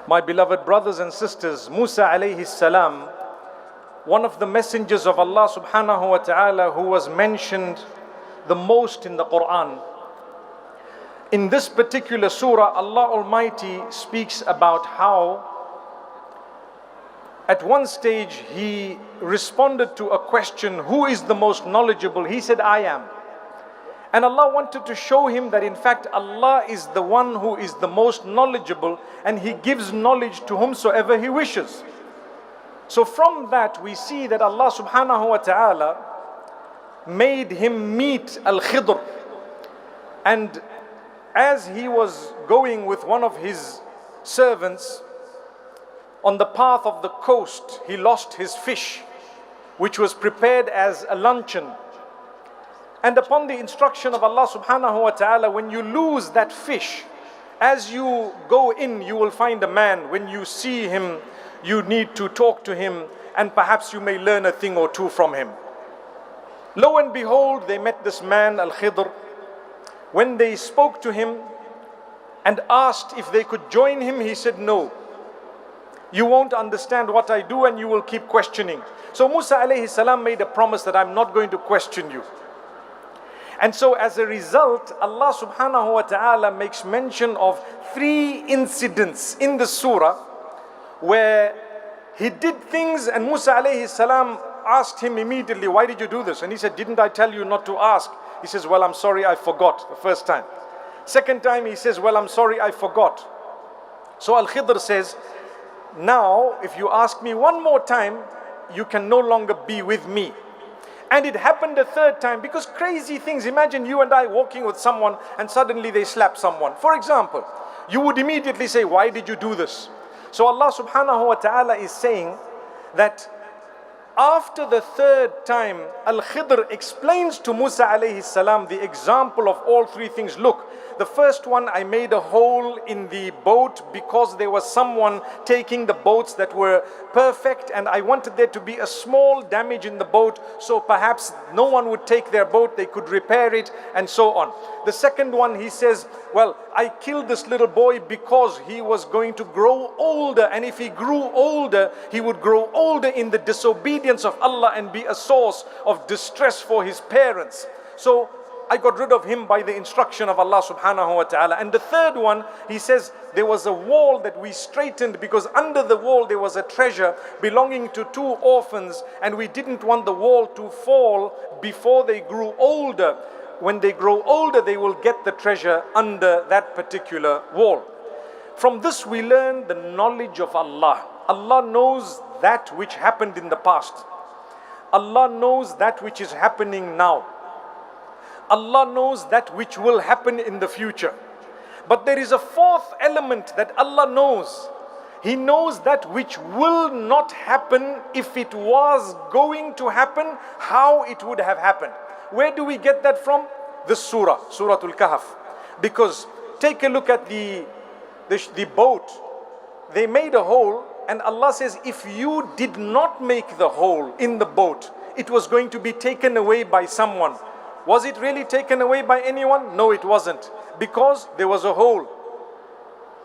My beloved brothers and sisters, Musa alayhi salam, one of the messengers of Allah subhanahu wa ta'ala who was mentioned the most in the Quran. In this particular surah, Allah Almighty speaks about how at one stage he responded to a question, who is the most knowledgeable? He said, I am. And Allah wanted to show him that in fact Allah is the one who is the most knowledgeable, and He gives knowledge to whomsoever He wishes. So from that we see that Allah subhanahu wa ta'ala made him meet Al-Khidr. And as he was going with one of his servants on the path of the coast, he lost his fish, which was prepared as a luncheon. And upon the instruction of Allah subhanahu wa ta'ala, when you lose that fish, as you go in, you will find a man. When you see him, you need to talk to him, and perhaps you may learn a thing or two from him. Lo and behold, they met this man, Al-Khidr. When they spoke to him and asked if they could join him, he said, no. You won't understand what I do and you will keep questioning. So Musa alayhi salam made a promise that I'm not going to question you. And so as a result, Allah subhanahu wa ta'ala makes mention of 3 incidents in the surah where he did things and Musa alayhi salam asked him immediately, why did you do this? And he said, didn't I tell you not to ask? He says, well, I'm sorry, I forgot the first time. Second time he says, well, I'm sorry, I forgot. So Al-Khidr says, now if you ask me one more time, you can no longer be with me. And it happened a third time, because crazy things. Imagine you and I walking with someone and suddenly they slap someone. For example, you would immediately say, why did you do this? So Allah subhanahu wa ta'ala is saying that after the third time, Al-Khidr explains to Musa alayhi salam the example of all 3 things. Look, the first one, I made a hole in the boat because there was someone taking the boats that were perfect, and I wanted there to be a small damage in the boat, so perhaps no one would take their boat, they could repair it, and so on. The second one, he says, well, I killed this little boy because he was going to grow older, and if he grew older, he would grow older in the disobedience of Allah and be a source of distress for his parents. So I got rid of him by the instruction of Allah subhanahu wa ta'ala. And the third one, he says, there was a wall that we straightened because under the wall there was a treasure belonging to 2 orphans, and we didn't want the wall to fall before they grew older. When they grow older, they will get the treasure under that particular wall. From this we learn the knowledge of Allah. Allah knows that which happened in the past. Allah knows that which is happening now. Allah knows that which will happen in the future. But there is a 4th element that Allah knows. He knows that which will not happen. If it was going to happen, how it would have happened. Where do we get that from? This surah, Surah Al-Kahf. Because take a look at the boat. They made a hole, and Allah says, if you did not make the hole in the boat, it was going to be taken away by someone. Was it really taken away by anyone? No, it wasn't. Because there was a hole.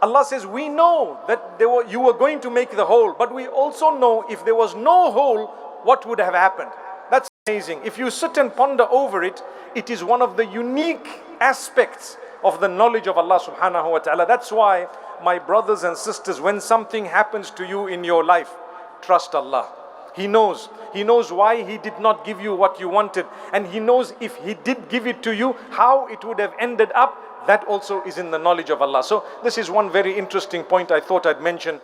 Allah says, we know that you were going to make the hole, but we also know if there was no hole, what would have happened? That's amazing. If you sit and ponder over it, it is one of the unique aspects of the knowledge of Allah subhanahu wa ta'ala. That's why, my brothers and sisters, when something happens to you in your life, trust Allah. He knows. He knows why He did not give you what you wanted. And He knows if He did give it to you, how it would have ended up. That also is in the knowledge of Allah. So this is one very interesting point I thought I'd mention.